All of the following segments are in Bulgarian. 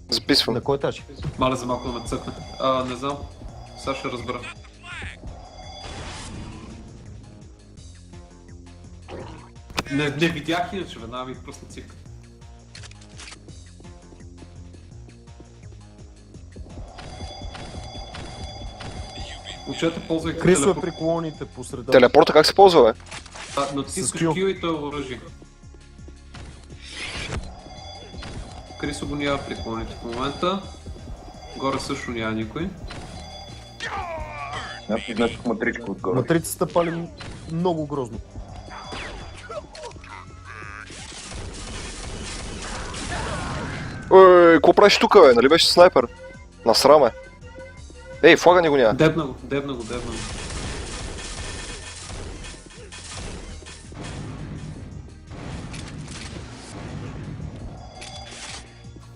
Записвам. На кой етаж? Маля за малко да ме цъкне. Не знам. Сега ще разбера. Не видях иначе, веднага ми пръсна цик. Учете, ползвай Крисо е телепорт. при колоните по среда. Телепорта как се ползва, бе? Натискаш С Q. Q и той е оръжие. Крисо го няма при колоните в момента. Горе също няма никой. Аз изнесох матричка отгоре. Матрицата пали много грозно. Какво правиш тука, бе? Нали беше снайпер? Насраме. Ей, флага ни го няма. Дебна го, дебна го.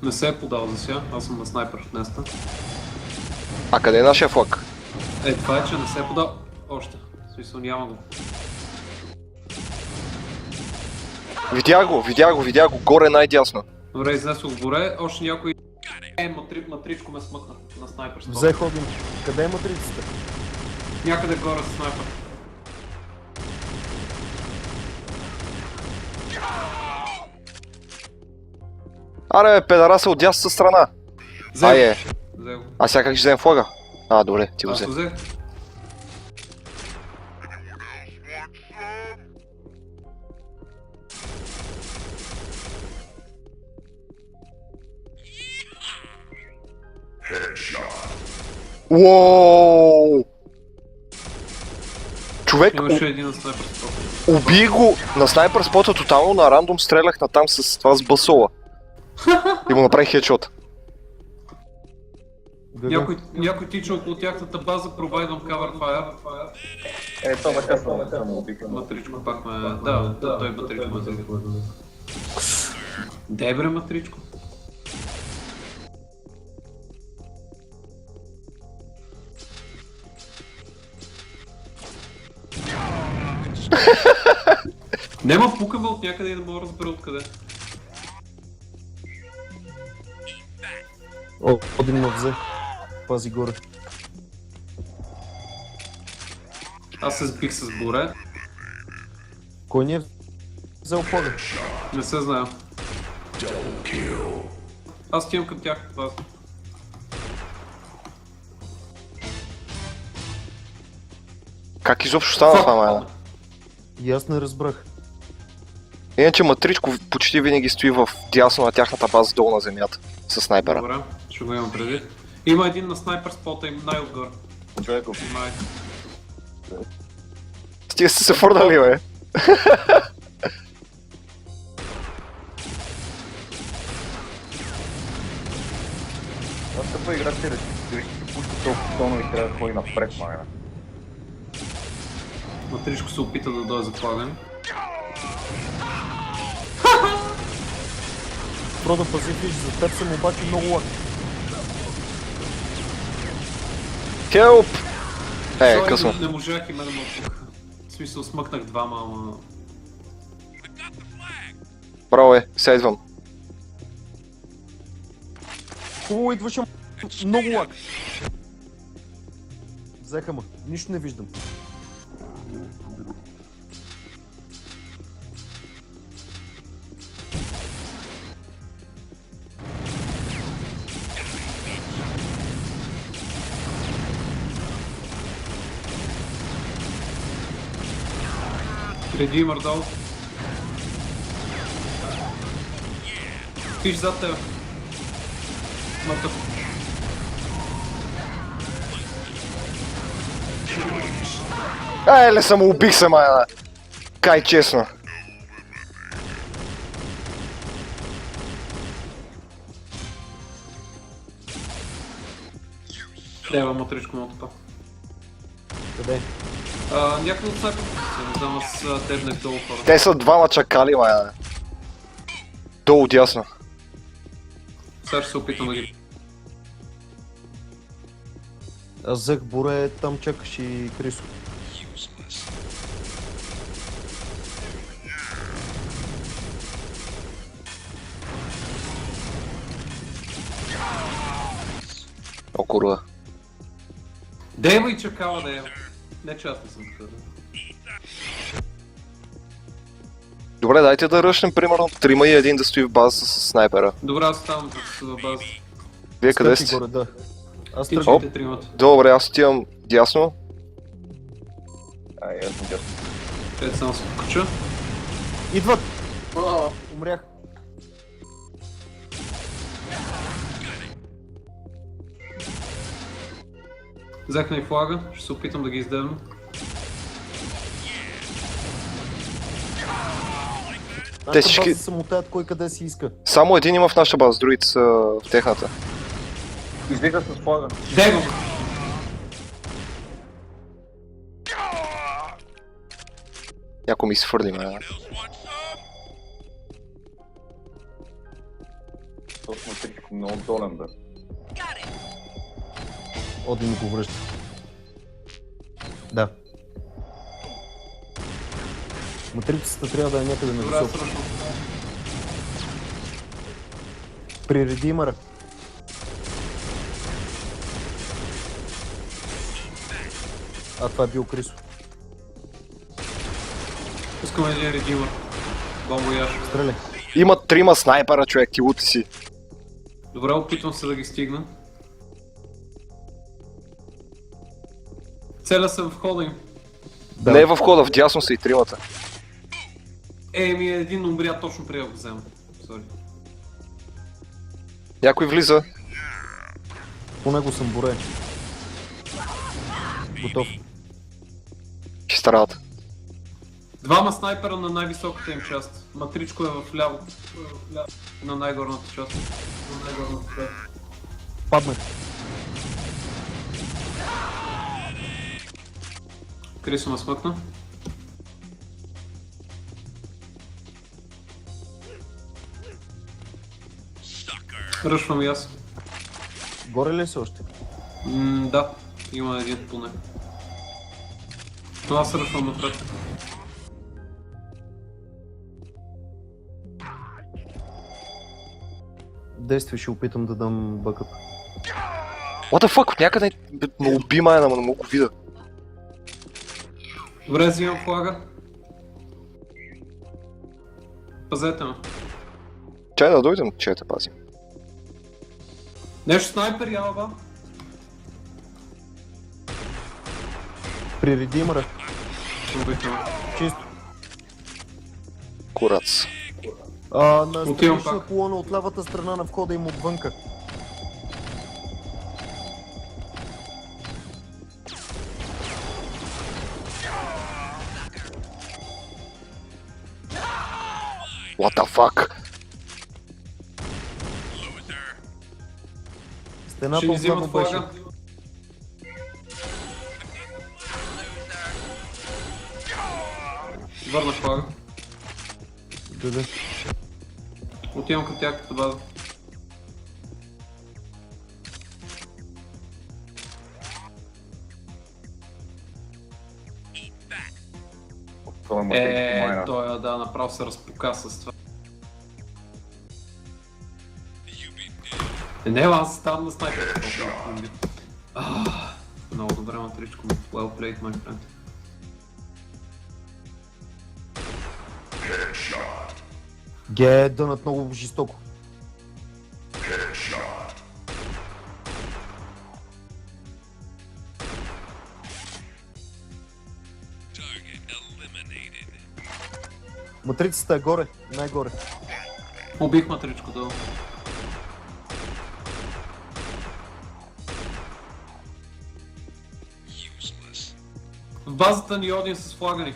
Не се е подал за сега, аз съм на снайпер в неста. А къде е нашия флаг? Това е, че не се е подал още. В смисъл няма го. Видях го, горе най-дясно. Добре, изнесох горе, още някой... матричко ме смъкна на снайпер спот. Взе ходим. Къде е матрицата? Някъде горе с снайпер. Аре, бе, педараса от дясната страна. Взе го. А сега как ще вземем флага? Добре, ти го Аз взе. го взех. Уоу! Човек, Имаше един на снайпер спот. уби го на снайпер спота тотално на рандом, стрелях на там с това с басола. И му направих хедшот. Някой тича около тяхната база, провайдам cover fire. Това така съм убиха. Матричко пак ме... Да, той матричко ме заби. Дебре матричко. Нема пукаме от някъде и не мога да разбера откъде. Один ме взе. Пази горе. Аз се сбих с горе. Кой ни е взел флага? Не се знае. Аз отивам към тях. Как изобщо стана това, майна? И аз не разбрах. Иначе матричко почти винаги стои в дясно на тяхната база долу на земята. С снайпера. Добре, ще го имам преди. Има един на снайпер спота им най-отгоре. Човеков. Внимай. Стига сте се фордали, бе. Аз къпа игра си реши пуска толкова тона и трябва да ходи напред, майна. Матричко се опита да дойде за флагане. Фродо, пази, виж, за теб съм обаче много лак. Хелп! Sorry, късно. Не можах и мен да ме отпука. В смисъл смъкнах двама, ама... Браво е, сега идвам. Хубаво идваше много лак. Взеха ме, нищо не виждам. Преди мърдал. Пиш зад тебе. Мъртъв. Еле, самоубих се, майна. Кай честно. Дева, матричко ме отпа. Къде? Някой от снайпер, не знам, аз дебнах долу хора. Те са двама чакали, майна. Долу дясно. Сега ще се опитам да ги... Аз взех Боре, там чакаш и Крисо. О, курва. Дейва и чакала да е. Не че аз не съм така. Добре, дайте да ръшнем примерно 3 и един да стои в база с снайпера. Добре, аз оставам в база. Вие къде Стъпи сте? горе, да. Аз Ти тръгвам. чуете тримата. Добре, аз отивам дясно. Ай, аз съм дясно. Ето само се покача. Идват! Умрях. Взех и флага, ще се опитам да ги издевна. Нашата всички- база се мутаят кой къде си иска. Само един има в нашата база, другите са в техната. Излиза с флага. Дейва! Някой ми свърли, ме. Точно всичко много долен, бе. Оди ми го връща. Да. Матрицата трябва да е някъде на Добре, аз високо. сръщам. При редимъра. А, това е бил Крисо. Искам един редимър. Бомбо яш. Стреляй. Има 3 снайпера, човек, ти лути си. Добре, опитвам се да ги стигна. Целя се в хода им. Да. Не е в хода, в дясно са и 3-мата. Ми един умря точно преди да го взема. Сори. Някой влиза. По него съм боре. Готов. Чиста работа. Двама снайпера на най-високата им част. Матричко е в ляво. На най-горната част. На най-горната част. Паднах. Крисо ме смъкна. Ръшвам и аз. Горе ли си още? Да, има един поне. Това се ръшвам напред. Действай, ще опитам да дам бъкъп. What the fuck, от някъде ме уби май, ама не мога го видя. Добре, взимам флага. Пазете ме. Чай да дойдем, че те пазим. Нещо снайпер, ялба. При редимъра. Убихме. Чисто. Курац. На Отивам странична пак. колона от левата страна на входа им отвънка. What the fuck? Стената Ще ни отляво взимат беше. флага. Върна флага. Да. Отивам към тяхната база. Това е матричко майна. Той да, направо се разпука с това. Не, аз ставам на снайпер. Много добре, матричко. Well played, my friend. Ге, дънат много жестоко. Матрицата е горе, най-горе. Убих матричко долу. В базата ни Один с флага ни.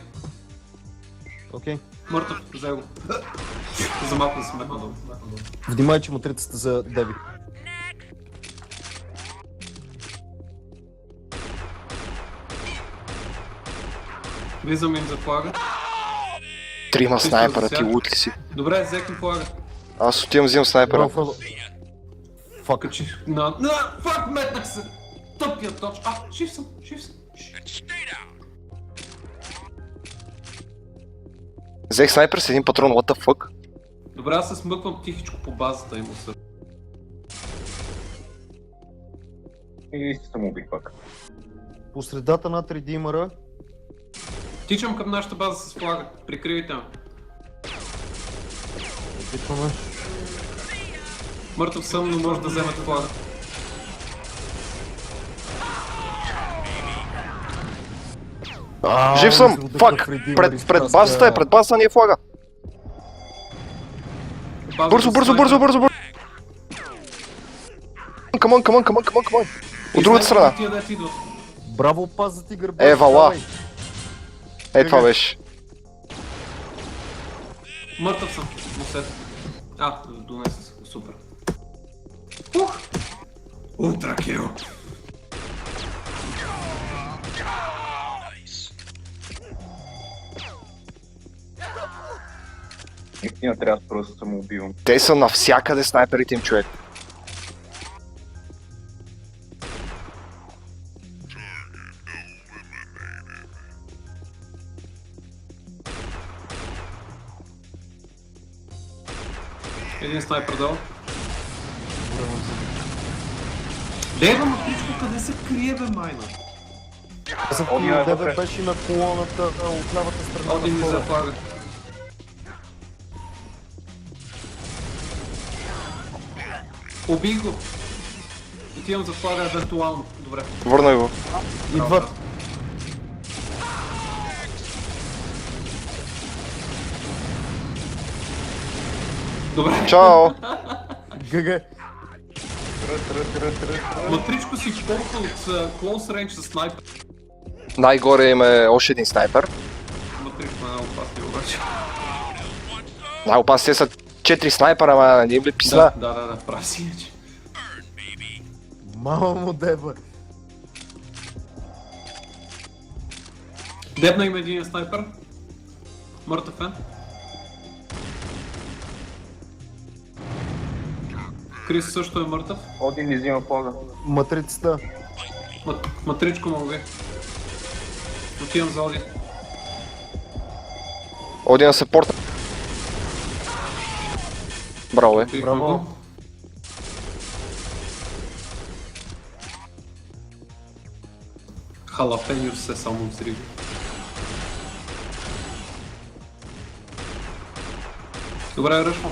Окей. Мъртъв, взе го. Замахна се метна долу. Внимай, че матрицата за Деви. Влизам им за флага. 3 Чисто снайпера, за ти сега. лут ли си? Добре, взехме флага. Аз отивам, взимам снайпера. Браво, Фродо. Фак. Качих на... Фак, метнах се! Тъпия точ. Жив съм, жив съм. Взех снайпер с един патрон, what the fuck? Добре, аз се смъквам тихичко по базата им усър. И се самоубих пак. По средата на 3 димъра. Тичам към нашата база с флага. Прикривайте ме. Опитваме. Мъртъв съм, но може да вземете флага. Жив съм! Фак! Пред базата е, пред базата ни е флага! Бързо, бързо, бързо, бързо, бързо! Камон! От другата страна! Браво, паз за тигър. Вала. Това беше. Мъртъв съм. Носет. Донес. Супер. Ултра кил. Наистина трябва да просто самоубивам. Те са навсякъде снайперите им, човек. Един снайпер дал. Дева матричко, къде се крие бе майна? Аз съм Ония е тебе вътре. беше на колоната от лявата страна. Один ми на входа. заплага. Убих го. Отивам за флага евентуално. Добре. Върнай го. Идват. Добре. Чао! ГГ. Матричко си порта от close range с снайпер. Най-горе има още един снайпер. Матричко е много опасни обаче. Най-опасни са 4 снайпера, ама не им ли писна? Да, прави си иначе. Мама му деба. Дебна има един снайпер. Мъртъв е. Крис също е мъртъв. Один не взима флага. Матрицата. Матричко му уби. Отивам за Оди. Один на съпорта. Браво е. Бихме Браво. го. Халапеньо се само взриви. Добре, ръшвам.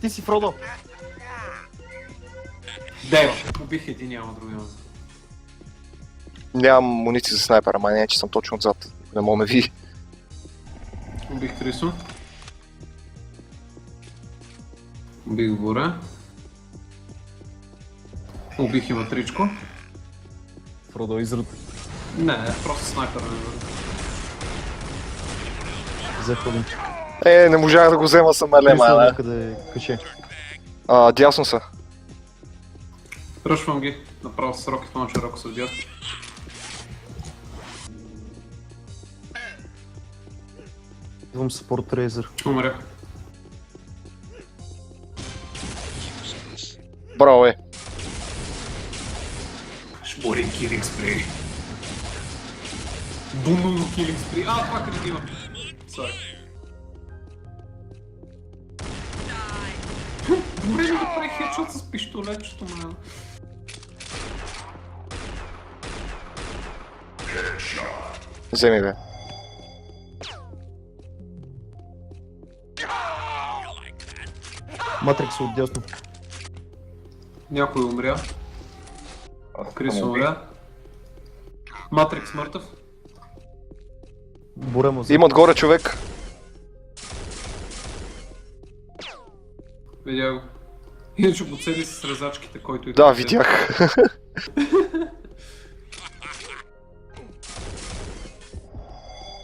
Ти си Фродо. Дева. Убих един, няма другия. Нямам муниции за снайпер, ама не, че съм точно отзад. Не мога ме ви. Убих Крисо. Убих Боре. Убих и Матричко. Фродо изрут. Не, просто снайпер не бъде. Взех един. Не можах да го взема самалема, да. Къде каче. Дясно са. Ръшвам ги. Направо с рокет лаунчер, ако са дясно. Идвам съпорт Рейзър. Умрях. Браво е. Шборин килинг спрей. Бумно килинг спрей. Пак не има. Сори. Добре ми да прави хедшот с пистолетчето, man. Вземи бе. Матрикс от дясно. Някой умря. Аз Крис самоубих. умря. Матрикс мъртъв. Борема за. Имат горе човек. Видя го. Иначе по цели с резачките, който и Да, е. видях.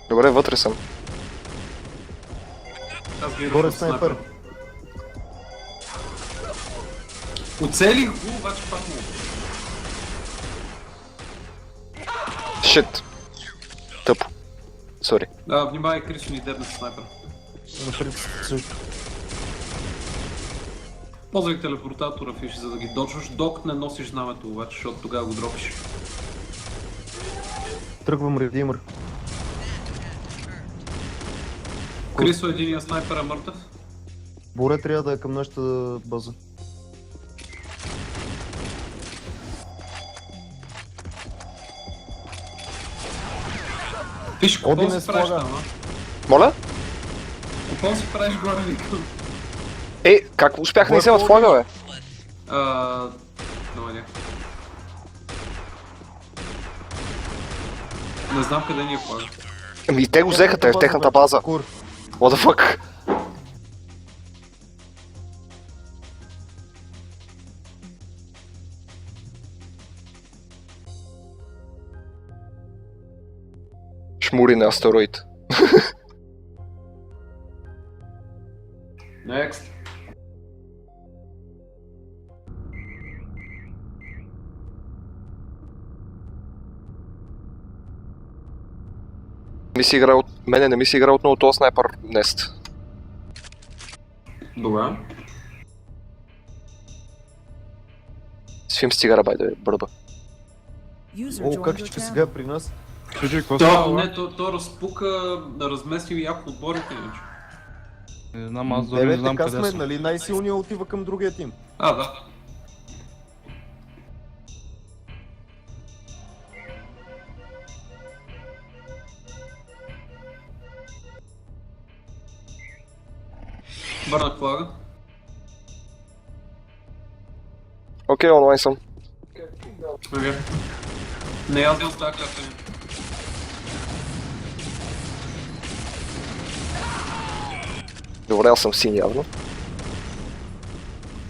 Добре, вътре съм. Аз ги Горе рушвам снайпер. Оцелих го, обаче пак му. Шит. Тъпо. Сори. Да, внимавай, Крисо ни дебна с снайпер. Матрицата също. Ползвай телепортатора, Фиш, за да ги доджваш, док не носиш знамето обаче, защото тогава го дропиш. Тръгвам редимър. Крисо, единия снайпер е мъртъв. Буре трябва да е към нашата база. Виж, какво Один е си правиш слага. там, Моля? Какво си правиш горе, викам? Как успях да изземат флага, бе? Няма някак. Не знам къде ни е флага. Ами те го взеха, те в техната база. Кур. What the fuck? Шмури на астероид. Next. Мене не ми си играл отново този снайпер Нест. Добре. Свим стигара, бай да е бърба. О, как ще сега при нас? Кажи, какво То, става? не, то разпука да размести яко отборите иначе. Не знам, аз дори не Бе, знам така къде сме, съм. нали най-силният отива към другия тим. Да. Върнах флага. Окей, онлайн съм. Окей. Не ясно с тази карта ми. Добре, аз съм син явно.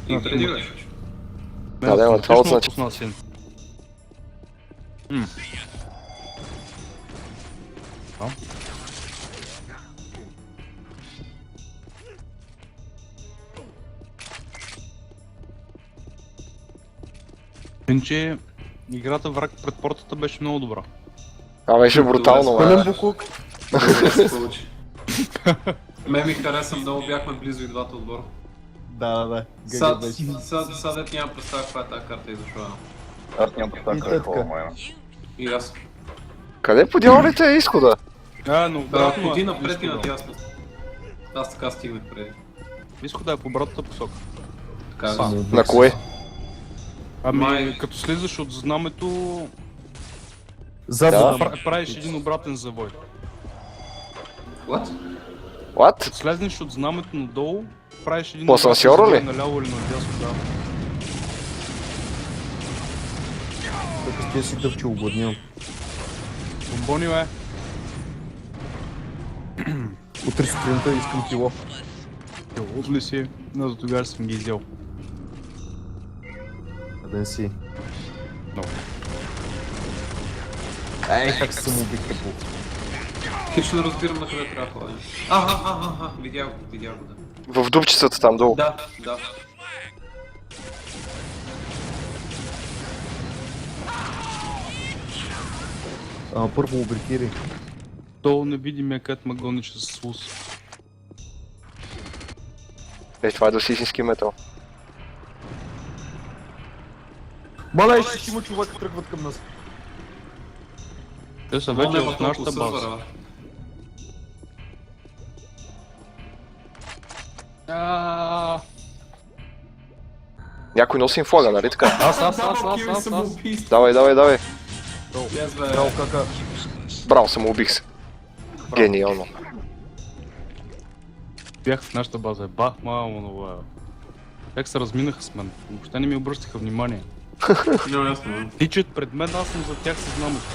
И преди беше. Да, ама това означава. Пусна син. Иначе играта враг пред портата беше много добра. Беше брутално, бе. Пълен буклук. Добре се получи. Ме ми хареса много, бяхме близо и двата отбора. Да. Сега ГГ беше. дет нямам представа каква е тази карта и защо е. Аз нямам представа И къде е така. хора, майна. И аз. Къде по дяволите е изхода? Но Да, ходи напред и надясно. Аз така стигнах преди. Изхода е по обратната посока. Така е. На кое? Ами, като слизаш от знамето, Задно. правиш един обратен завой. What? What? Като слезнеш от знамето надолу, правиш един По обратен асансьора завой ли? наляво или надясно, да. Като ти си дъвче обладнил. Бомбони, бе. Утре сутринта искам кило. От ли си? Но за тогава съм ги изял. Къден си? Много. Как се самоубихте по... Хич не разбирам на къде трябва да ходим. Видях го, да. В дупчицата там долу. Да. Първо обрикири. То невидимия кът ме гониче с слус. Това е досисински метал. Мале, ще има човека тръгват към нас. Те са вече в нашата база. Някой носи им флага, нали така? Аз. Давай. Браво, кака. Браво, самоубих се. Гениално. Бях в нашата база. Бах, мамо, много е. Как се разминаха с мен. Въобще не ми обръщаха внимание. Много ясно. Тичат пред мен, аз съм за тях с знамето.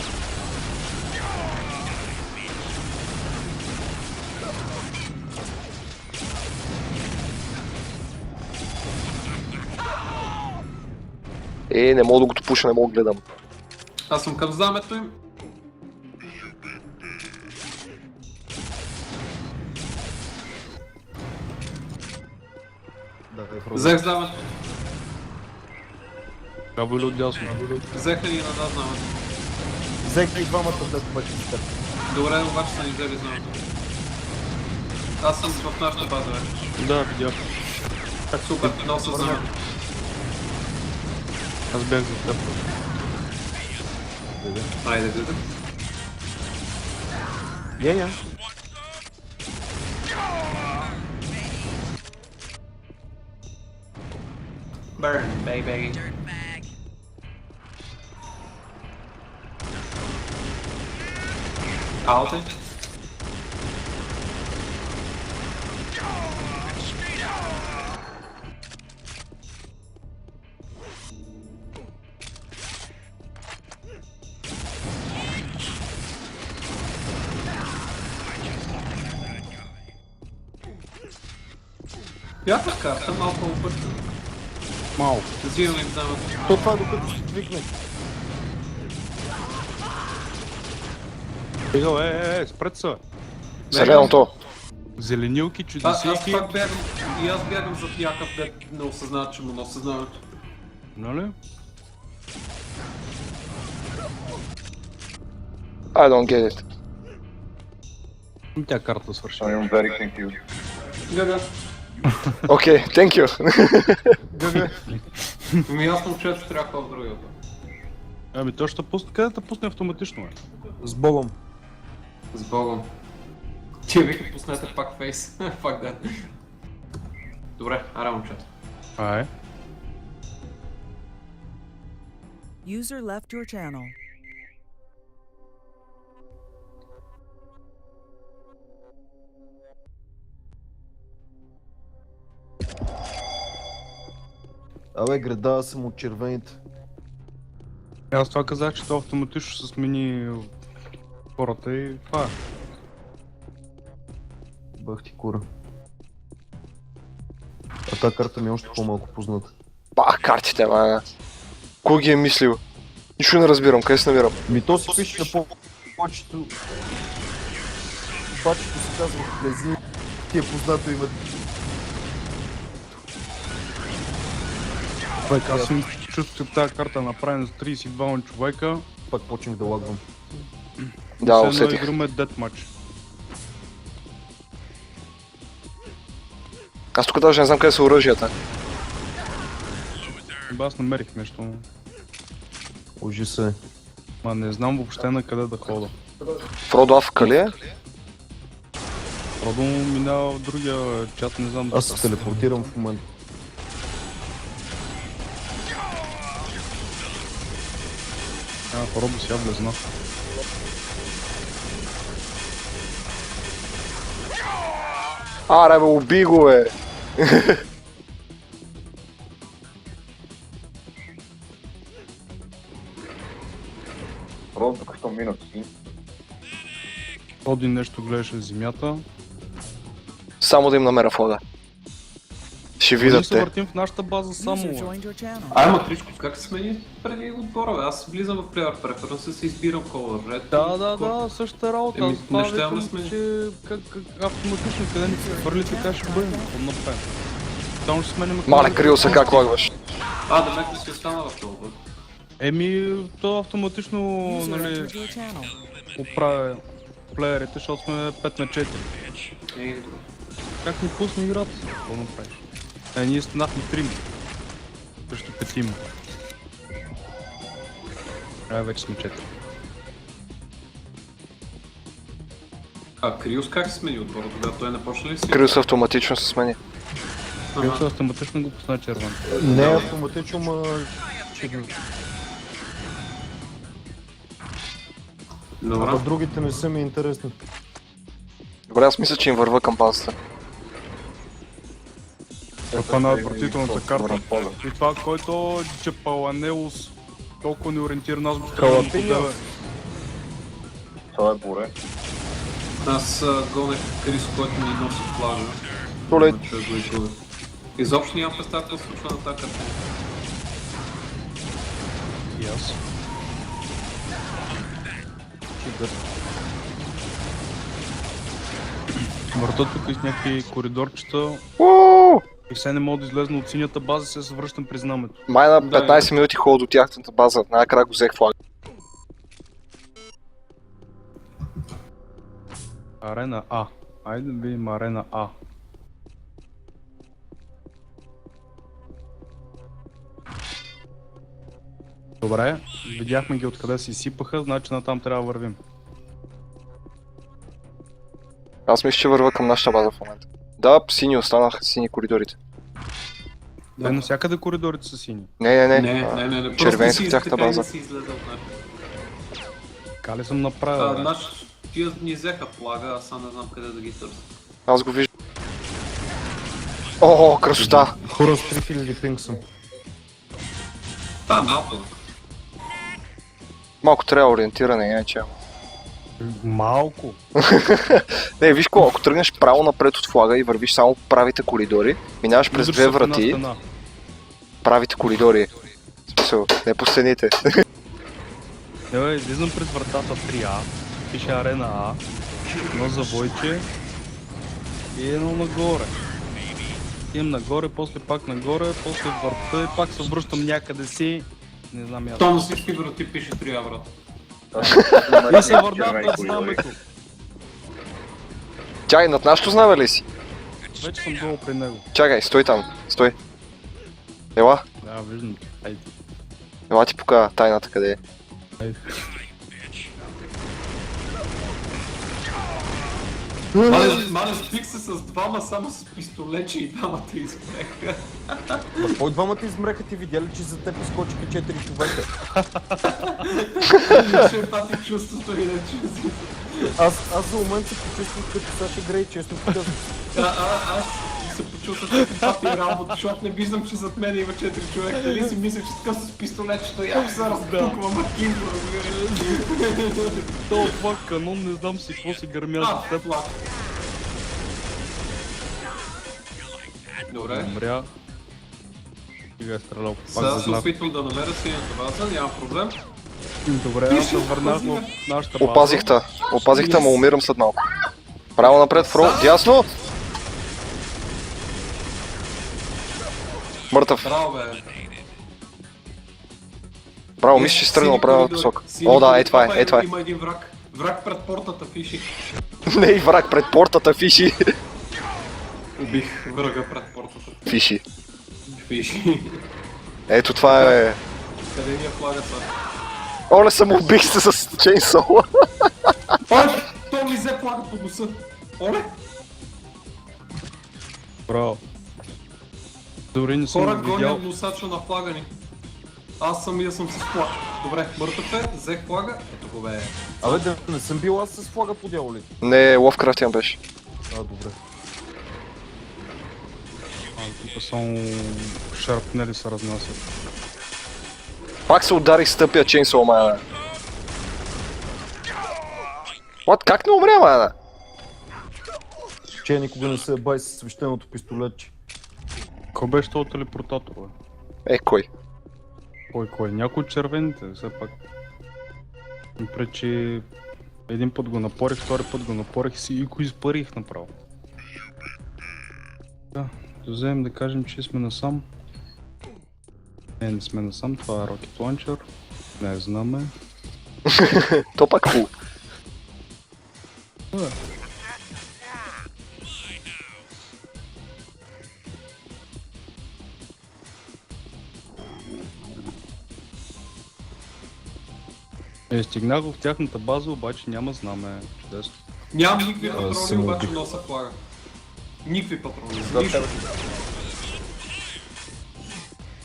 Не мога да го допуша, не мога да гледам. Аз съм към знамето им. Взех знамето. Трябва ли отдясно? Взеха ни назад знамето. Взех и двамата след обаче. Добре, обаче са ни взели знамето. Аз съм в нашата база вече. Да, видях. Супер, много със знамето. Аз бях за теб. Айде. Я. Burn, baby. Алте. Пята карта, малко объркана. Малко. Взимаме им дамата. То това е докато ще твикне. Бегал, спред се. Зеленото. Зеленилки, Аз чудесийки. пак бягам, и аз бягам зад Яков, дет не осъзнават, че му носи знамето. Нали? I don't get it. Тя карта свърши. I am very confused. Гага. Окей, thank you. Ми ясно, че трябва в другия път. Ами то ще пусне, къде да пусне автоматично, бе? С Богом. С Богом. Ти вика пуснете пак фейс. Фак да. Добре, ара момчета. Ай. User left your channel. Абе, града съм от червените. Аз това казах, че то автоматично ще смени хората и това е. Бах ти кура. А тази карта ми е още по-малко позната. Бах, картите, ма. Кой ги е мислил? Нищо не разбирам, къде се намирам? Ми то си пише на повечето... Бачето се казва Блези. Ти е познато име. Бе, аз съм чувствал, че тази карта е направена за 32 човека. Пак почнах да лагвам. Да, Все едно усетих. играме Deathmatch. Аз тук даже не знам къде са оръжията. Бе, аз намерих нещо, но... Ужаса е. Ма не знам въобще на къде да хода. Фродо Африка ли е? Родо му минава в другия чат, не знам. Аз се телепортирам в момента. Родо сега влезна. Аре бе, убий го бе! Просто като минат си. Роди нещо гледаше в земята. Само да им намеря входа. Ще Ние видят се те. въртим в нашата база User само. joined your channel. Ай, Матричко, как се смени преди отбора, бе? Аз влизам в Player Preferences, се избирам Color Red. Да, същата работа. Еми, Аз това не ще я викам, смени. че как автоматично къде ни се хвърли, така ще бъдем. Какво направим? Само ще сменим... Мале, крил се как лагваш. Да мек ли си остана в този бъд? Еми, то автоматично, User нали, entered your channel. оправя плеерите, защото сме 5 на 4. Добре. Как ни пусне играта? Какво направиш? Ние станахме 3 срещу 5. Вече сме 4. Криус как се смени отбора тогава? Той не почна ли си? Крил се автоматично се смени. Бил се автоматично го пусна червен. Не е автоматично, ма... Добре. А другите не са ми интересни. Добре, аз мисля, че им върва към базата. Това на отвратителната карта. И това, който че Паланеус толкова не ориентира, аз го трябва да подава. Това е буре. Аз гонех Крис, който ми носи флага. Оле, Че го изгубих. Изобщо нямам представа какво се случва на тази карта. И аз. Върта тук из някакви коридорчета уу! и все не мога да излезна от синята база, се връщам при знамето. Май на Да, 15 минути ход до тяхната база. Най-накрая го взех флаг. Арена А. Айде да видим арена А. Добре, видяхме ги откъде се изсипаха, значи натам трябва да вървим. Аз мисля, че върва към нашата база в момента. Да, сини останаха, сини коридорите. Те навсякъде коридорите са сини. Не. Не. Червени Просто са в тяхната така и база. не си излезе от него. Така ли съм направил? бе? Тия ни взеха плага, аз сам не знам къде да ги търся. Аз го виждам. О, красота! Хора с 3000 пинг съм. Малко. Малко трябва ориентиране, иначе. Малко. Не, виж какво, ако тръгнеш право напред от флага и вървиш само по правите коридори, минаваш през Удриш две се в една врати, стена. правите коридори. В смисъл, не по стените. Бе, излизам през вратата 3А, пише арена А, едно завойче и едно нагоре. Идем нагоре, после пак нагоре, после върта и пак се връщам някъде си. Не знам я. Там на всички врати пише 3 врата. И се върна пред знамето. Чакай, над нашото знаме ли си? Вече съм долу при него. Чакай, стой там, стой. Ела, Да, виждам. Айде. ела ти покажа тайната къде е. Айде. Мале, спих се с двама само с пистолечи и двамата изпреха. Кой двамата измреха ти видяли, че за теб изкочиха 4 човека? Ще пати чувството иначе. Аз за момент се почувствах като Саша Грей, честно казвам. Аз се почувствах като пати работа, защото не виждам, че зад мен има 4 човека. Дали си мисля, че така с пистолечето и аз се разпуквам Акинго, разбираш. Това канон, не знам си какво си гърмя за теб. Флаг. Добре. Умря. Сега е стрелял пак Сега за се знак. опитвам да намеря синята база, няма проблем. Добре, аз се върнах в нашата база. Опазих те, ма умирам след малко. Право напред, фро, дясно! Мъртъв. Браво, бе. Браво, мисля, че си тръгнал Сини правилна коридори. посока. Сини О, да, коридори. е това е, е това е. Има един враг. Враг пред портата, фиши. Не и враг пред портата, фиши. Убих врага пред портата. Фиши. Фиши. Ето това е... Къде ми е флагата? Оле, съм убих се с чейнсола. Оле! Той ми взе флага под носа. Оле! Браво. Дори не Хора съм гоня видял. носача на флага ни. Аз самия съм с флаг. Добре, мъртъв е, взех флага. Ето го бе. Абе, да не съм бил аз с флага по дяволите. Не, Ловкрафтиан беше. Добре. Тук само шарпнели се разнасят. Пак се ударих с тъпия чейнсол, майна. What? Как не умря, майна? Че никога не се бай с свещеното пистолетче. Кой беше този телепортатор, бе? Е, кой? Кой? Някой от червените, все пак. Ми пречи... Един път го напорих, втори път го напорих и го изпарих направо. Да, да вземем да кажем, че сме насам. Не сме насам, това е Rocket Launcher. Не знаме. То пак хубаво. Стигнах в тяхната база, обаче няма знаме. Чудесно. Нямам никакви патрони, съм обаче убих. носа флага. Никакви патрони. За Нищо. тебе.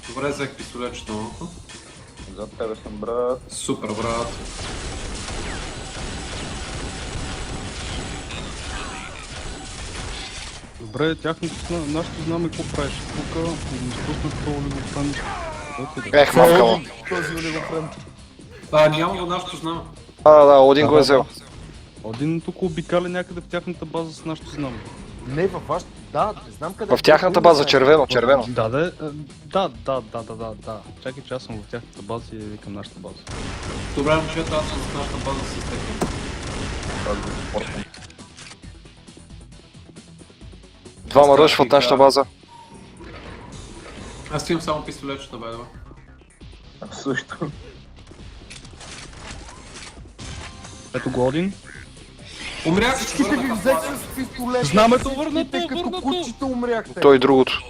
Добре, взех пистолетчето малко. За тебе съм, брат. Супер, брат. Добре, нашето знаме какво правиш. Тук да ни спуснат това олигофрен. Ех, мамка му. Този олигофрен. Няма го нашето знаме. Да, Один го е взел. Один тук обикаля някъде в тяхната база с нашето знаме. Не, във вашата... Да, не знам къде... В тяхната база, червено. Да. Чакай, че аз съм в тяхната база и викам нашата база. Добре, момчета, аз съм в нашата база с теки. Двама ръшв от нашата база. Аз имам само пистолетчета, бе, да. Също. Ето го Один. Умрях, Всичките ви върнаха взех флага. с пистолет. Знамето върнато, Всичките като върнато. кучета умряхте. Той и другото.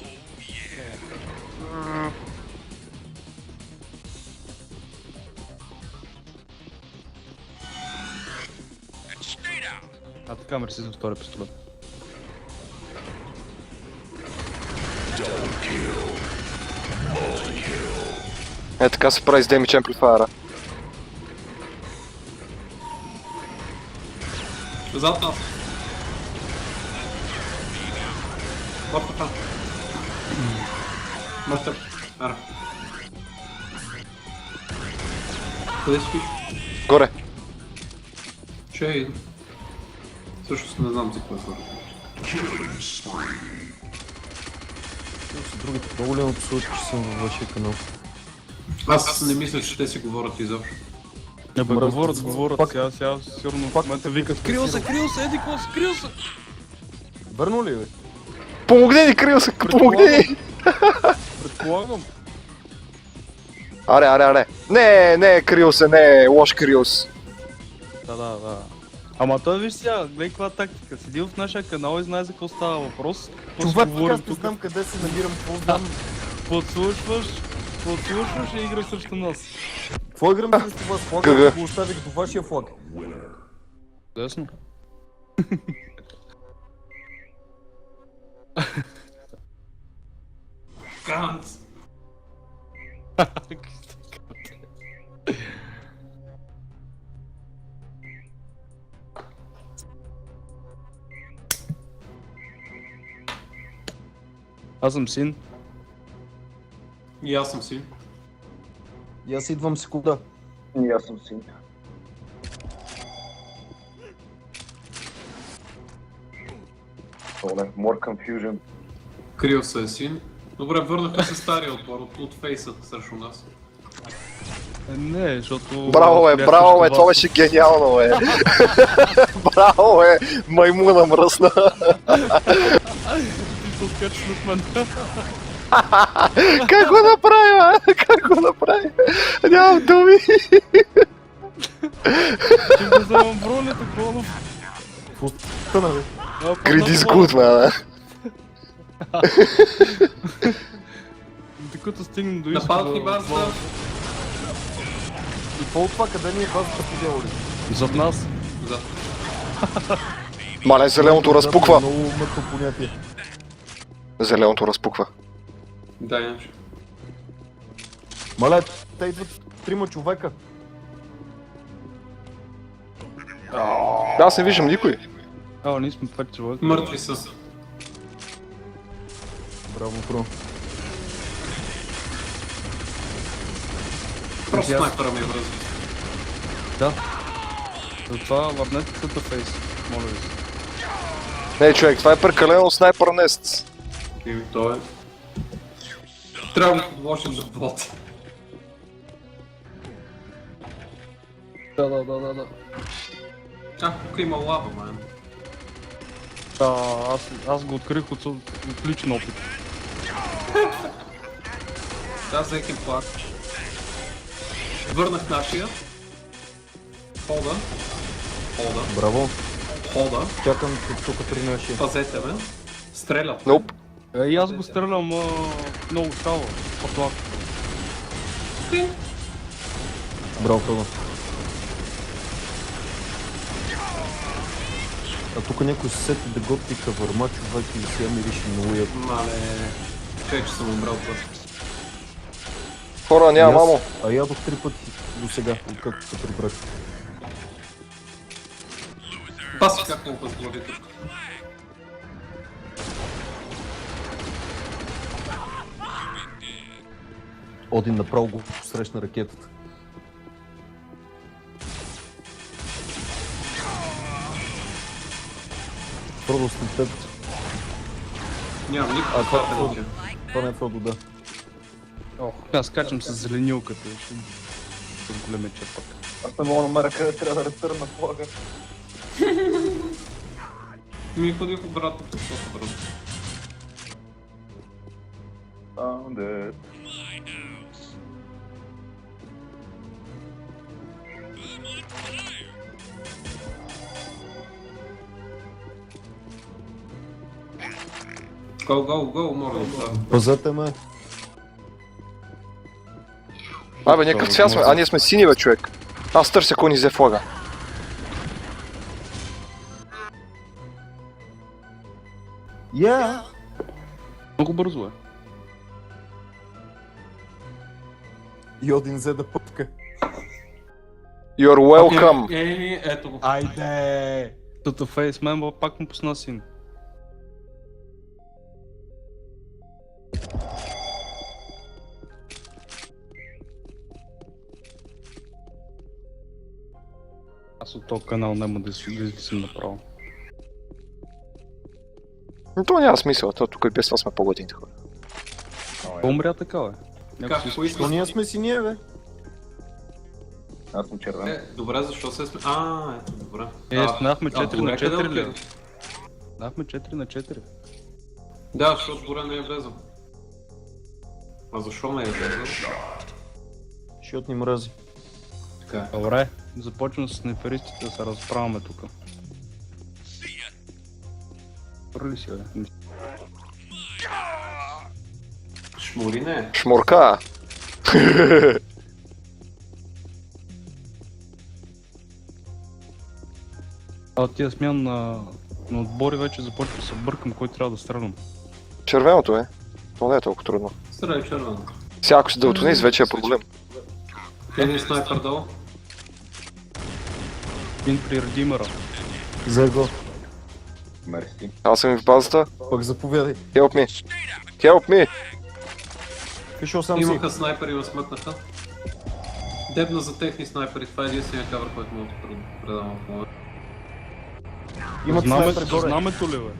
А така, мерси за втория пистолет. Е, така се прави с Damage Amplifier-а. Зад нас. Порта там. Мъртъв. Ара. Къде спиш? Горе. Че е? Всъщност не знам за какво е горе. Другите по-голямото случай, че съм във вашия канал. Аз не мисля, че те си говорят изобщо. Не бе, Мръсно. говорят. Пак- Сега сигурно в пак- момента викат. Крил се, еди какво се, крил се! Върно ли бе? Помогни ни, крил се, помогни ни! Предполагам. Аре. Не, крил се, лош крил се. Да. Ама той виж сега, гледай каква тактика. Седи в нашия канал и знае за какво става въпрос. Какво си Това аз говорим не тук. знам къде се намирам, какво знам. Подслушваш и играш срещу нас. Какво играм срещу вас? Флага Гъгъ. го оставих до вашия флаг. Лесно. Ганц! Аз съм син. И аз съм си. И аз идвам секунда. И аз съм син. Оле, more confusion. Крил се е син. Добре, върнахме се стария отбор от фейса срещу нас. Не, защото... Браво, бях това срещу вас. беше гениално, бе. Браво, маймуна мръсна. Ти се откачаш от мен. Как го направи? Нямам думи. Ще го вземам бронята, Колов. Тъна бе. Greed is good, man. Докато стигнем до Нападат ни базата. И какво от това, къде ни е базата по дяволи? Зад нас. Зад. Мале, зеленото разпуква. Много мътно понятие. Зеленото разпуква. Да, иначе. Маля, те идват 3 човека. Аз не виждам никой. Ние сме 5 човека. Мъртви са. Браво, бро. Просто снайпера ми е връзва. Да. Затова върнете цата фейс. Моля ви се. Не, човек, това е прекалено снайпер нест. И той е. Трябва да подложим за бот. Да. Тук има лава, ман. Да, аз го открих от личен опит. Да, взех им пак. Върнах нашия. Хода. Браво. Хода. Чакам тук при нашия. Пазете ме. Стрелят. Ноп. И аз го стрелям много става. Патлак. Браво, Тодор. А тук някой се сети да готви кавърма, човек, и сега мирише много яко. Мале. Чай, че съм умрал път. Хора, няма мамо. А ядох 3 пъти до сега, откакто се прибрах. Паси как му позволи тук. Один направо го срещна ракетата. Фродо с теб. Нямам никаква А, това е карта Фродо. да Това не е Фродо, да. Аз качам с зеленилката. Ще с големия черпак. Аз не мога да намеря къде трябва да ретърна флага. ми ходих обратно, просто бързо. I'm dead. Go, моля да. Пазете ме. Абе, някакъв цвят сме. А, ние сме сини, бе, човек. Аз търся кой ни взе флага. Я! Много бързо е. И Один взе да пъпка. You're welcome. Ето го. Айде! Тата фейсмен, пак му пусна син. Аз от този канал няма да си направо. Но то няма смисъл, то тук и без това сме по-готините хора. Умря така, бе. Някой Как, си кои То ние сме си ние, бе. Аз съм червен. Добре, защо се сме... ето, добре. станахме 4 на 4 ли? ли? Станахме 4 на 4. Да, защото Боря не е влезъл. А защо не е влезъл? Защото ни мрази. Така. Добре, започвам с снайперистите да се разправяме тук. Пърли си, бе. Шмури не е. Шмурка. Тия смян на отбори вече започва да се бъркам, кой трябва да стрелям. Червеното е. То не е толкова трудно. Стреляй червено. Сега ако си дълтонист, вече е проблем. Един снайпер долу. Един при Редимера. Взе го. Мерси. Аз съм в базата. Пък заповядай. Help me. Help me. Пишъл сам си. Имаха снайпери и ме смъкнаха. Дебна за техни снайпери, това е единствения кавър, който мога да предавам в момента. Имат снайпер горе. Знамето ли, бе?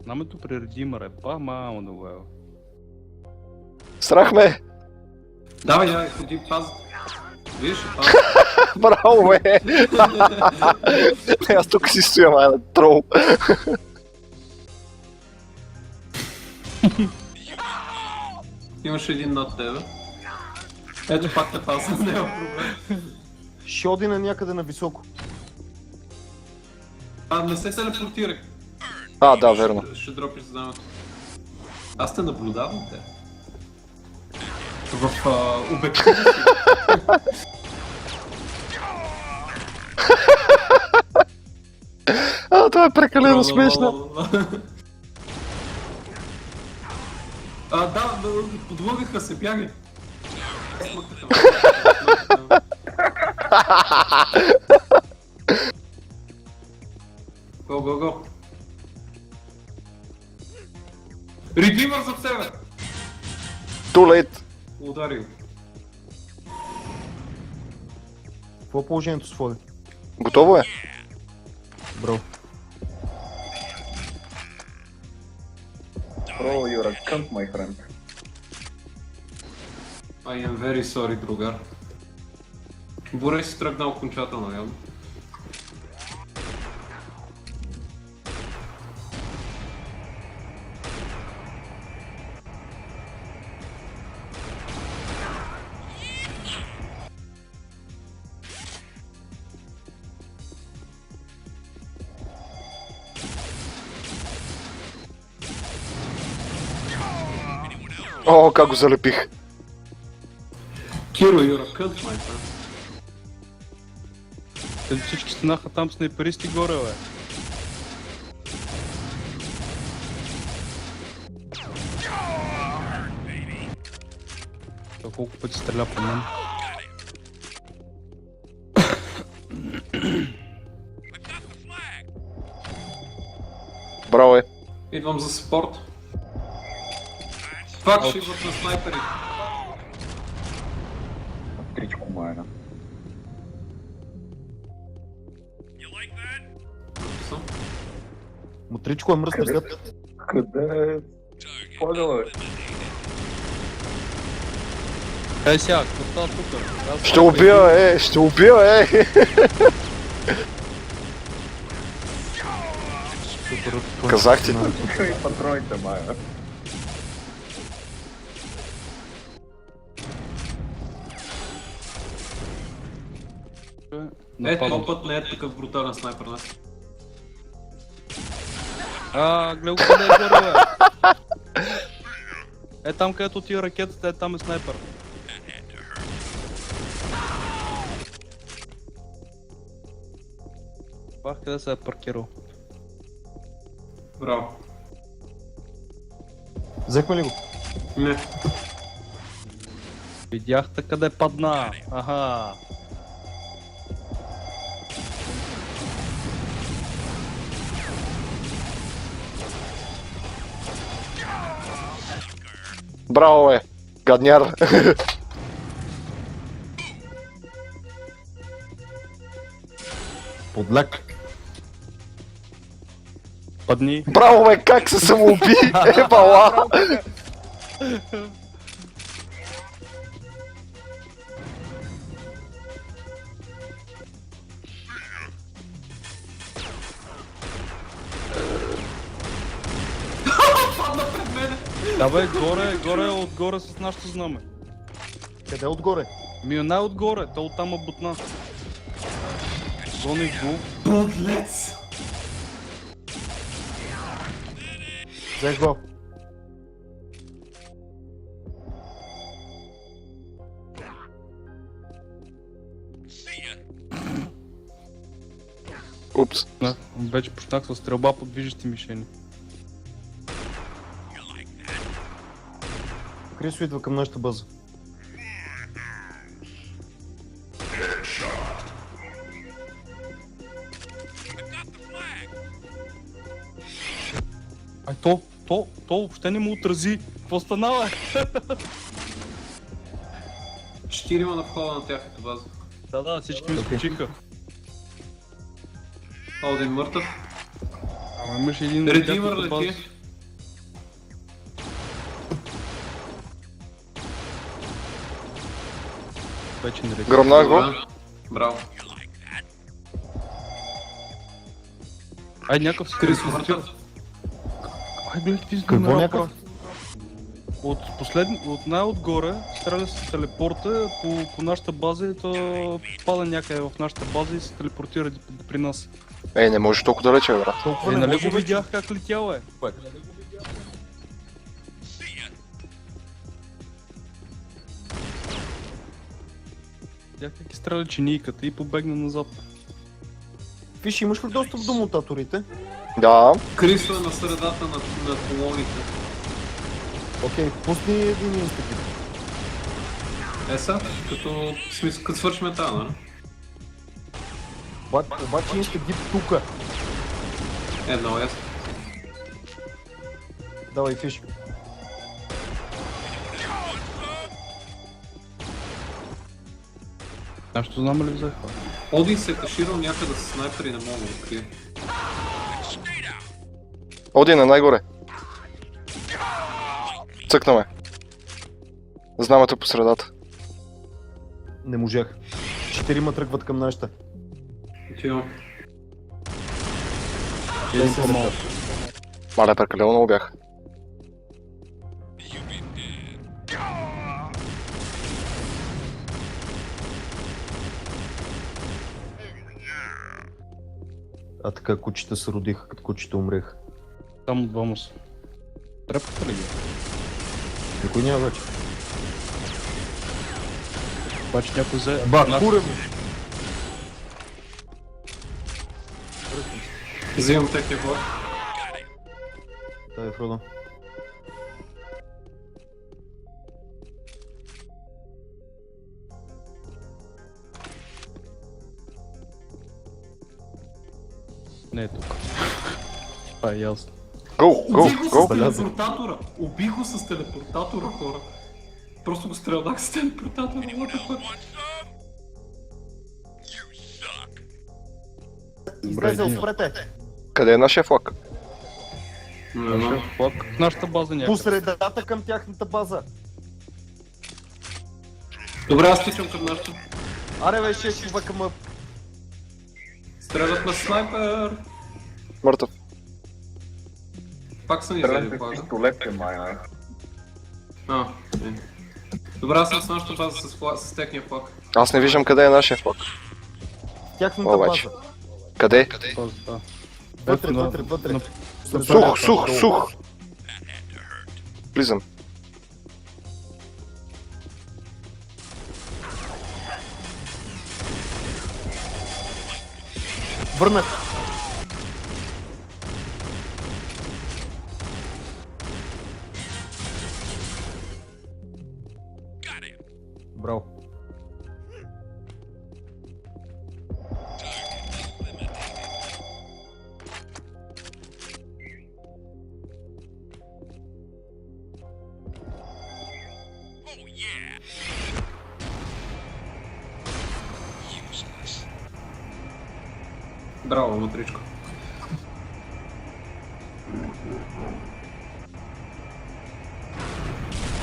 Знамето при Редимера е мамо да го е. Страх ме. Давай, ходи, паз. Виж, паз. Браво, бе. Аз тук си стоя, май, трол. Имаш един над тебе. Ето пак те паза, няма проблем. Ще оди на някъде на високо. Не се телепортирай. Да, верно. Ще дропиш знамето. Аз те наблюдавам те. В обектива си. Това е прекалено смешно. Да, подлъгаха се, бягай. Го. Редимър зад себе! Too late. Удари го. Какво е положението с Фоди? Готово е. Бро. Bro, you're a cunt, my friend. I am very sorry, другар. Борей си тръгна окончателно, явно. О, как го залепих. Киро, you're a cunt, my friend. Те всички станаха там снайперисти горе, бе. Колко пъти стреля по мен? Браво е. Идвам за спорт. Пак ще идват на снайпери. Тричко майна. Съм. Мутричко е мръсна след. Къде е? Ходила, бе. Ей сега, какво става тук? Ще убия, ще убия, Казах ти. И патроните, майна. Ето, този път не е такъв брутален снайпер, не? Гледай го къде е горе, бе. Е там където отива ракетата, там е снайпер. Пах, къде се е паркирал? Браво. Взехме ли го? Не. Видяхте къде падна. Аха. Браво, бе! Гадняр! Подляк. Падни. Браво, бе! Как се самоуби? Ебала! Да бе, горе, отгоре с нашото знаме. Къде отгоре? Ми най-отгоре, то оттам бутна. Гони го. Подлец! Взех го. Упс. Да, вече почнах с стрелба по движещи мишени. Крисо идва към нашата база. Ай, то въобще не му отрази. Какво станава? 4 на входа на тяхната база. Да, всички ми скочиха. Один мъртъв. Ама имаше един... Редимър от тяхната лети. база. Вече не лети. Гръмнах го. Добре. Браво. Ай, някакъв си Крисо телепортира. мъртъв. Ай, гледай какви Какво номера някакъв? прави. От най-отгоре стреля с телепорта по нашата база и то пада някъде в нашата база и се телепортира при нас. Ей, не може толкова далече, брат. Толкова Е, не нали може го вече. видях как летял е? Видях как изстреля чинийката и побегна назад. Виж, имаш ли достъп до мутаторите? Да. Крисо е на средата на колоните. Окей, пусни един инстаграм. Еса, като смисъл, като свършим тази, нали? Обаче инстагип тука. Едно ясно. Давай, фиш. Нашето знаме ли взеха? Один се е каширал някъде с снайпер и не мога да го открия. Один е най-горе. Цъкна ме. Знамето по средата. Не можах. 4 тръгват към нашата. Отивам. Един по-малко. Маля, прекалено много бях. А така кучета се родиха, като кучета умреха. Само двама са. Трепата ли ги? Никой няма вече. Обаче някой взе... Курем! Взимам техния ход. Дай, Фродо. Не е тук. Това е ясно. Го, го, Убих го с го. телепортатора! Убих го с телепортатора, хора! Просто го стрелнах с телепортатора, what the fuck? Излезе, спрете! Къде е нашия флаг? Не знам. Флаг в нашата база някъде. По средата към тяхната база. Добре, аз тичам към нашото. Аре бе, 6 човека ма... Стрелят на снайпер! Мъртъв. Пак са ни взели Стрелям с флага. пистолет, май. Добре, аз съм с нашата база с техния флаг. Аз не виждам къде е нашия флаг. Тяхната Обаче. база. Къде? Да. Вътре, На- вътре, вътре. на- Сух, сух, сух! Влизам. Върнах. Браво. Браво, матричко.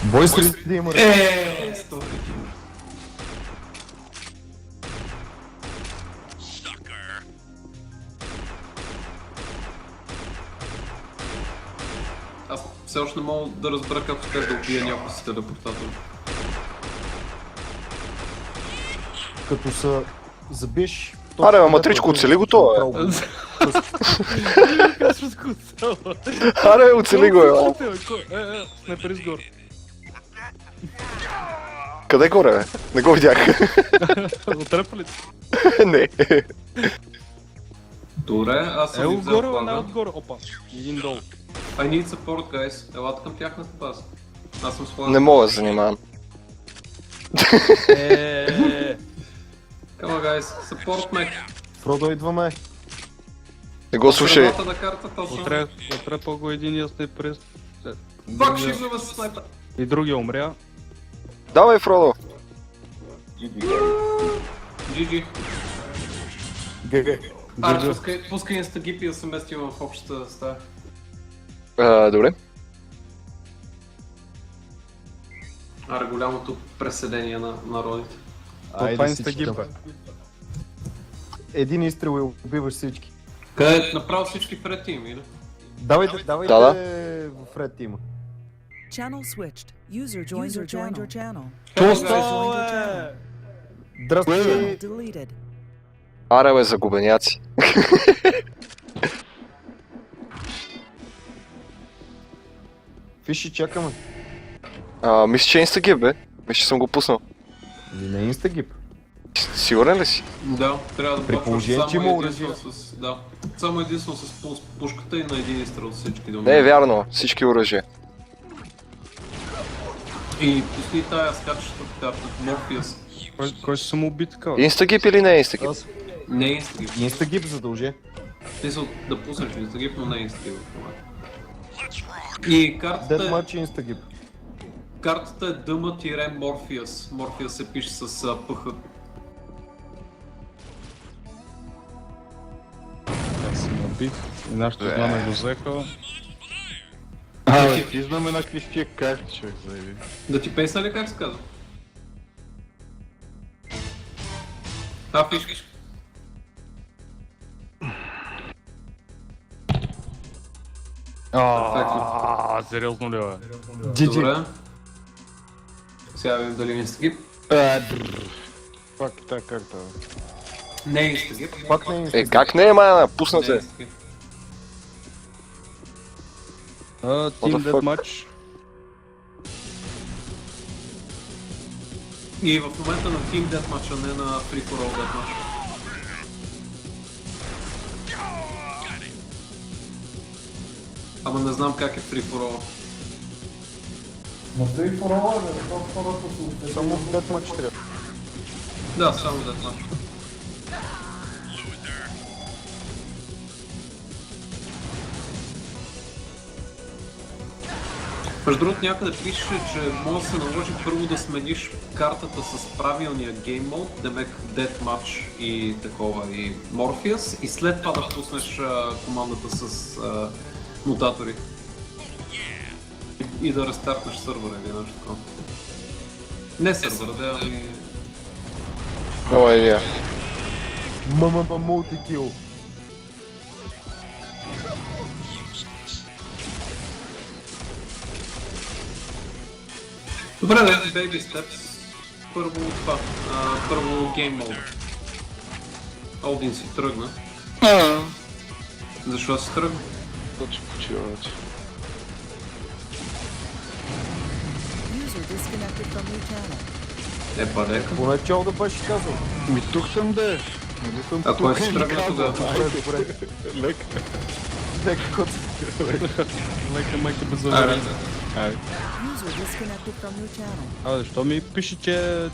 Бой среди има. Сто. Аз все още не мога да разбера как успях да убия някой с телепортатор. Като са забиеш... Аре, бе, матричко, оцели го това, бе. Аре, оцели го, бе. Снайпер изгоре. Къде горе, бе? Не го видях. Отрепа ли? Не. Добре, аз съм Ело ви взел отгоре, не флага. отгоре. Опа, един долу. I need support, guys. Елате към тяхната база. Аз съм с флага. Не мога да се занимавам. Come on, guys. Support me. Фродо, идваме. Не го слушай. Средата на картата точно. Отрепа го единия снайпер. Пак ще излева с снайпер. И другия умря. Давай, Фродо. GG. ГГ. Аре, пускай инстагип и да се местим в общата стая. Добре. Аре, голямото преселение на народите. Това е инстагип, бе. Един изстрел и убиваш всички. Къде направо всички в Red Team, или? Давайте Да. в Red Team. Channel switched. User joined your channel. Какво Joined your channel. Здрасти. Channel deleted. Аре, бе, загубеняци. Фиши, чакаме. Мисля, че е инстагип, бе. Мисля, че съм го пуснал. Или не е инстагип. Сигурен ли си? Да, трябва да При почваш положение, че само има единствено с... Да. Само единствено с пушката и на един изстрел с всички да Не е умрат. вярно. Всички оръжия. И пусни тая скачаща карта, Морфиус. Кой ще самоубит такава? Инстагип или не е инстагип? Не е инстагип. Инстагип задължи. Смисъл да пуснеш инстагип, но не е инстагип в момента. И Deathmatch и инстагип. картата е DM-Morpheus. Morpheus се пише с ПХ. Аз се набих. И нашите знаме го взеха. Ти знаме на какви ще как човек заяви. Да ти песна ли как се казва? Фишки. Сериозно ли, бе? Добре. Сега видим дали е инстагип. Пак така карта. Не е инстагип. Пак не е инстагип. Как не е, мана? Пусна Не е се. инстагип. Team the fuck? Deathmatch. И в момента на Team Deathmatch, а не на Free for All Deathmatch. Ама не знам как е Free for All. Само в Deathmatch трябва. Да, само Deathmatch. Между другото някъде пише, че може да се наложи първо да смениш картата с правилния гейм мод, демек Deathmatch и такова и Morpheus, и след това да пуснеш командата с мутатори. И да рестартнеш сървъра или нещо такова. Не сървъра, да, ами... Нова идея. Мултикил. Добре, да, Baby Steps. Първо това, първо гейм мода. Олдин си тръгна. Защо си тръгна? Точно почива вече. User disconnected from your channel. Е, падека. Поначало да беше казал. Ми тук съм де. Нали съм А кой тук си и тръгна казвам. тогава? Добре. Лек. Нека кот. Лека майка без Аре, заварение. User disconnected from your channel. Абе, защо ми пише, че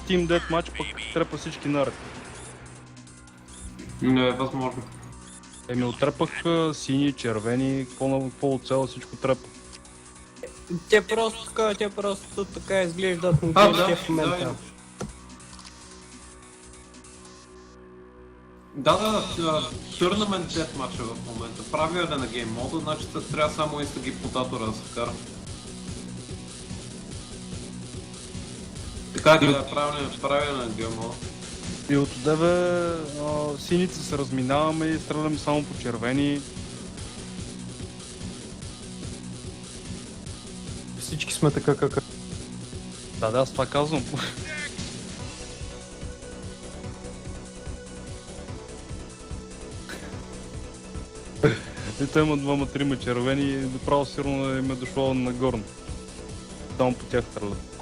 Team Deathmatch пък трепа всички наред? Не е възможно. Еми отрепах сини, червени, какво цяло всичко трепа. Те просто така изглеждат Да, мобилите в момента. Tournament Deathmatch е в момента. Правилен на гейм мода, значи трябва само инстаги потатора да се кара. Така е, правилен на гейм мода. И от одеве сините се разминаваме и стреляме само по червени. Всички сме така как... Да, аз това казвам. И той има двама-трима червени и направо сигурно им е дошло на горно. Само по тях стрелят.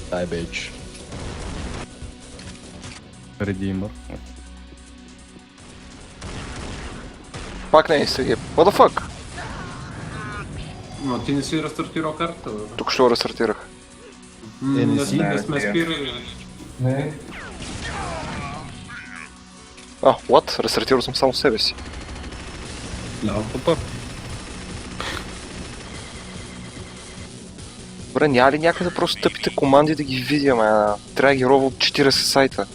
Дай бейдж. Редимър. Пак не е Сергей. What the fuck? Но ти не си рестартирал картата, бе. Тук що рестартирах. Не Не, сме спирали. What? Рестартирал съм само себе си. Да. Супер. Добре, няма ли някъде просто тъпите команди да ги видим, трябва да ги робя от 40 сайта.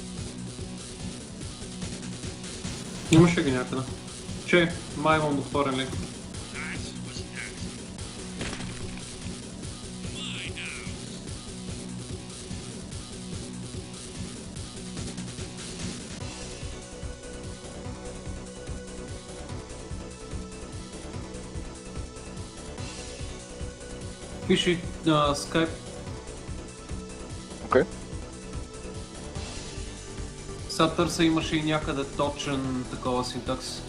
Имаше ги някъде. Че, май имам отворен линк. Пиши Skype. Окей. Сега търса имаше и някъде точен такова синтакс.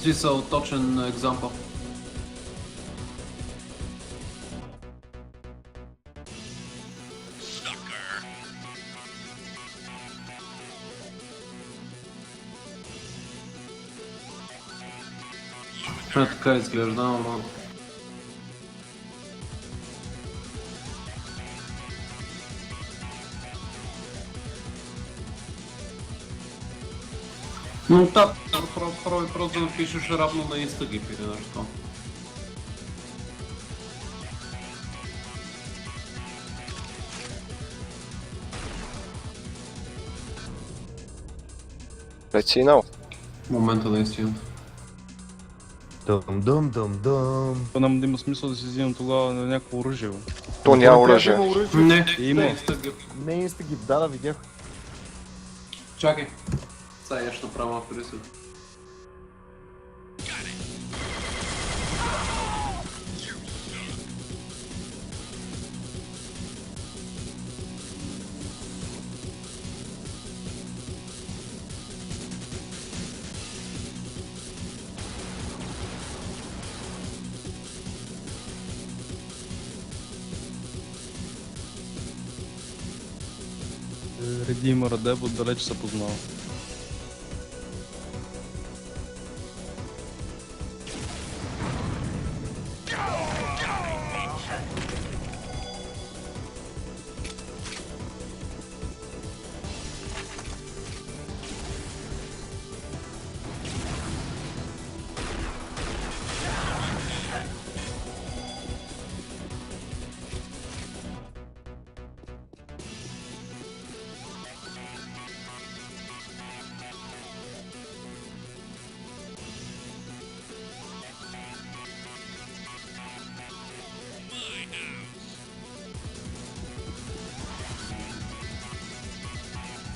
Смисъл, точен екзампъл. Така изглежда, ама... Но да, пробвай просто да напишеш равно на Instagip или нещо. Let's see now. В момента наистина. Дъм. То нам да има смисъл да си взимам тогава на някакво оръжие. Бе. То няма оръжие. Не, Има. не Instagip. Не инстагип, да, видях. Чакай. Сега я ще направя малко рисък. Редимър Деб отдалеч се познава.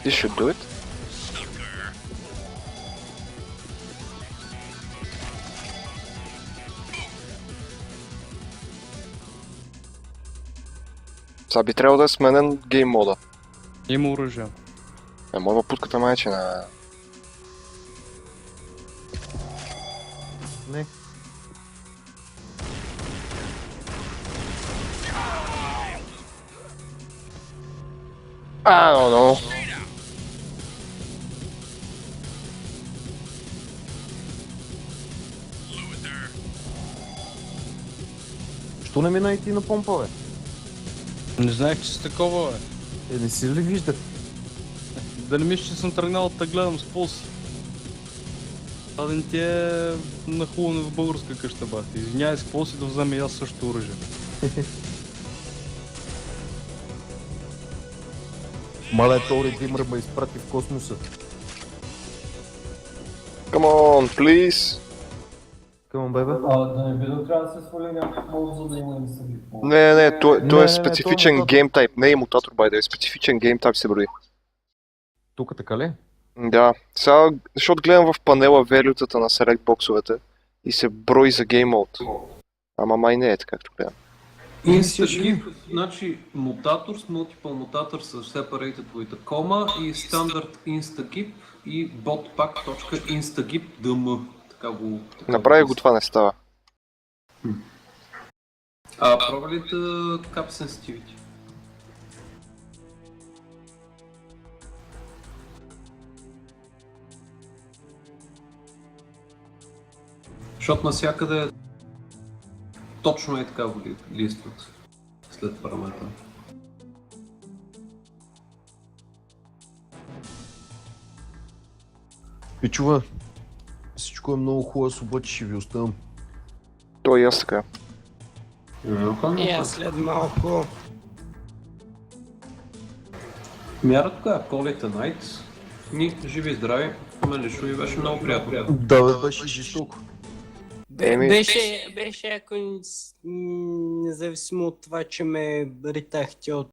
This should do it. Сега би трябвало да е сменен гейм мода. Има оръжие. Моя путката майчина. Не. No. Защо не мина и ти на помпа, бе? Не знаех, че си такова, бе. Не си ли вижда? Дали мислиш, че съм тръгнал да гледам с пулс? Това да не ти е нахлуване в българска къща, бат. Извинявай с пулс и да вземе и аз също оръжие. Мале, Тори Димър ме изпрати в космоса. Come on, please. Към бебе. Да не би да трябва да се свали някакъв мод, за да има инсъби. Не, той Не, е специфичен той е гейм тайп. Не е мутатор, бай да е специфичен гейм тайп се брои. Тук така ли? Да, сега, защото гледам в панела велютата на select боксовете и се брои за гейм мод. Ама май не е така, както гледам. Instagip, значи мутатор с multiple мутатор с separated with a comma и standard Instagip и botpack.instagip.dm. Така го... Направи го, това не става. Пробва ли да Cap Sensitivity? Защото навсякъде точно е така го листват след параметъра. Пичува, всичко е много хубаво, с обаче ще ви оставам. То и аз така. И аз след малко. Мяра тогава, Call it a night. Ни живи и здрави, мен лично ми беше много приятно. Да, бе, беше жестоко. Беше ако независимо от това, че ме ритахте от